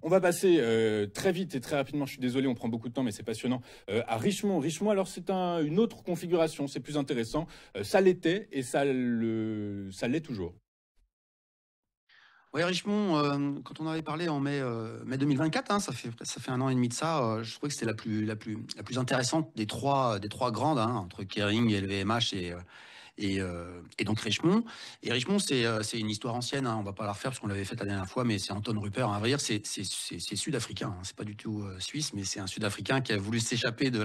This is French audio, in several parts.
On va passer très vite et très rapidement, je suis désolé, on prend beaucoup de temps, mais c'est passionnant, à Richemont. Richemont, alors c'est une autre configuration, c'est plus intéressant. Ça l'était et ça l'est toujours. Oui, Richemont, quand on avait parlé en mai 2024, hein, ça fait un an et demi de ça, je trouvais que c'était la plus intéressante des trois grandes, hein, entre Kering, LVMH et donc Richemont. Et Richemont, c'est une histoire ancienne, hein, on va pas la refaire parce qu'on l'avait faite la dernière fois, mais c'est Anton Rupert. À vrai dire, c'est sud-africain, hein, c'est pas du tout suisse, mais c'est un sud-africain qui a voulu s'échapper de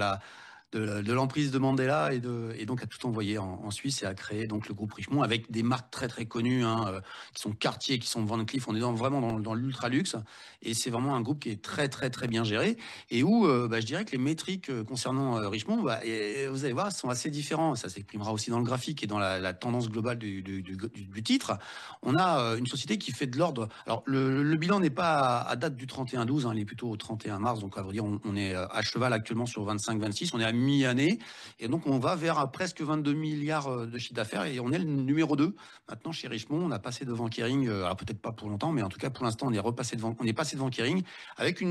l'emprise de Mandela et donc a tout envoyé en Suisse et a créé donc le groupe Richemont avec des marques très très connues, hein, qui sont Cartier, qui sont Van Cleef. On est vraiment dans l'ultra luxe et c'est vraiment un groupe qui est très très très bien géré et où je dirais que les métriques concernant Richemont, vous allez voir, sont assez différents. Ça s'exprimera aussi dans le graphique et dans la tendance globale du titre. On a une société qui fait de l'ordre. Alors le bilan n'est pas à date du 31-12, hein, il est plutôt au 31 mars, donc à vrai dire on est à cheval actuellement sur 25-26. On est à mi-année. Et donc, on va vers presque 22 milliards de chiffre d'affaires et on est le numéro 2. Maintenant, chez Richemont, on a passé devant Kering, alors peut-être pas pour longtemps, mais en tout cas, pour l'instant, on est passé devant Kering avec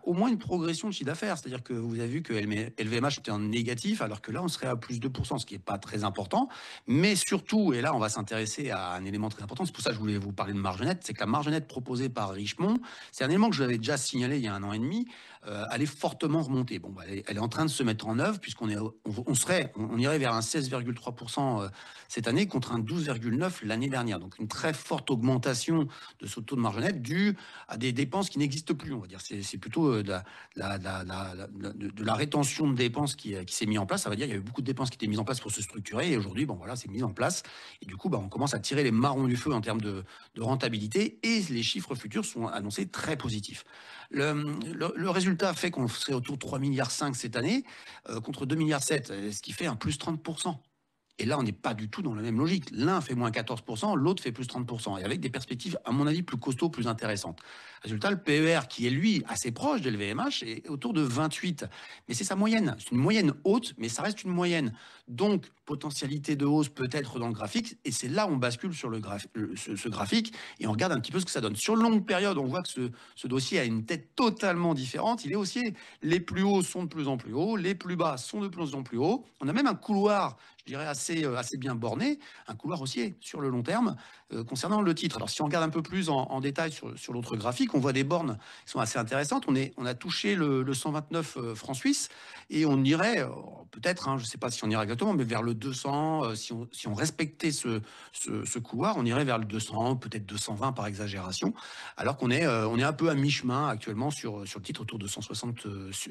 au moins une progression de chiffre d'affaires. C'est-à-dire que vous avez vu que LVMH était en négatif, alors que là, on serait à plus 2%, ce qui n'est pas très important. Mais surtout, et là, on va s'intéresser à un élément très important, c'est pour ça que je voulais vous parler de marge nette, c'est que la marge nette proposée par Richemont, c'est un élément que je vous avais déjà signalé il y a un an et demi, elle est fortement remontée. Bon, elle est en train de se mettre en œuvre puisqu'on on irait vers un 16,3% cette année contre un 12,9% l'année dernière. Donc une très forte augmentation de ce taux de marge nette due à des dépenses qui n'existent plus. On va dire c'est plutôt de la rétention de dépenses qui s'est mis en place. Ça veut dire qu'il y a eu beaucoup de dépenses qui étaient mises en place pour se structurer et aujourd'hui, bon voilà, c'est mis en place et du coup, on commence à tirer les marrons du feu en termes de rentabilité et les chiffres futurs sont annoncés très positifs. Le résultat fait qu'on serait autour de 3,5 milliards cette année, contre 2,7 milliards, ce qui fait un plus 30%. Et là, on n'est pas du tout dans la même logique. L'un fait moins 14%, l'autre fait plus 30%. Et avec des perspectives, à mon avis, plus costauds, plus intéressantes. Résultat, le PER, qui est lui assez proche de l'LVMH, est autour de 28. Mais c'est sa moyenne. C'est une moyenne haute, mais ça reste une moyenne. Donc, potentialité de hausse peut-être dans le graphique. Et c'est là où on bascule sur ce graphique et on regarde un petit peu ce que ça donne. Sur longue période, on voit que ce dossier a une tête totalement différente. Il est haussier. Les plus hauts sont de plus en plus hauts. Les plus bas sont de plus en plus hauts. On a même un couloir, je dirais, assez bien borné, un couloir haussier sur le long terme concernant le titre. Alors si on regarde un peu plus en détail sur l'autre graphique, on voit des bornes qui sont assez intéressantes. On a touché le 129 francs suisses et on irait peut-être, hein, je ne sais pas si on irait exactement, mais vers le 200, si on respectait ce couloir, on irait vers le 200, peut-être 220 par exagération, alors on est un peu à mi-chemin actuellement sur le titre autour de 160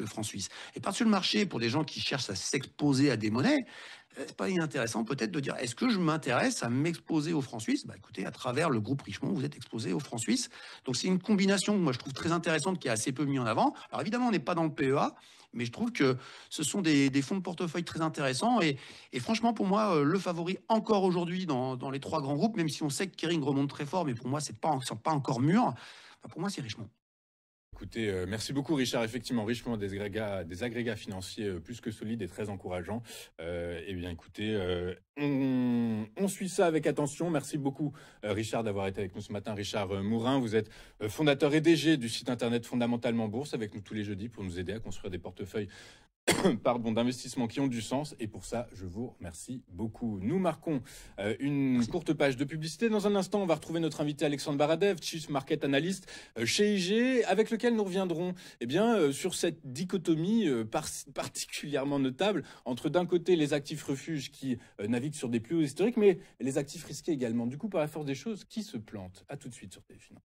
francs suisses. Et par-dessus le marché, pour des gens qui cherchent à s'exposer à des monnaies, c'est pas inintéressant peut-être de dire, est-ce que je m'intéresse à m'exposer aux francs suisses? Écoutez, à travers le groupe Richemont, vous êtes exposé aux francs suisses. Donc c'est une combinaison que moi je trouve très intéressante, qui est assez peu mise en avant. Alors évidemment, on n'est pas dans le PEA, mais je trouve que ce sont des fonds de portefeuille très intéressants. Et franchement, pour moi, le favori encore aujourd'hui dans les trois grands groupes, même si on sait que Kering remonte très fort, mais pour moi, c'est pas encore mûr. Pour moi, c'est Richemont. Écoutez, merci beaucoup Richard. Effectivement, Richemont a des agrégats financiers plus que solides et très encourageants. Eh bien, écoutez, on suit ça avec attention. Merci beaucoup Richard d'avoir été avec nous ce matin. Richard Mourin, vous êtes fondateur et DG du site internet Fondamentalement Bourse, avec nous tous les jeudis pour nous aider à construire des portefeuilles pardon, d'investissements qui ont du sens. Et pour ça, je vous remercie beaucoup. Nous marquons une courte page de publicité. Dans un instant, on va retrouver notre invité Alexandre Baradev, Chief Market Analyst chez IG, avec lequel nous reviendrons sur cette dichotomie particulièrement notable entre d'un côté les actifs refuges qui naviguent sur des plus hauts historiques, mais les actifs risqués également. Du coup, par la force des choses, qui se plantent? À tout de suite sur TF1.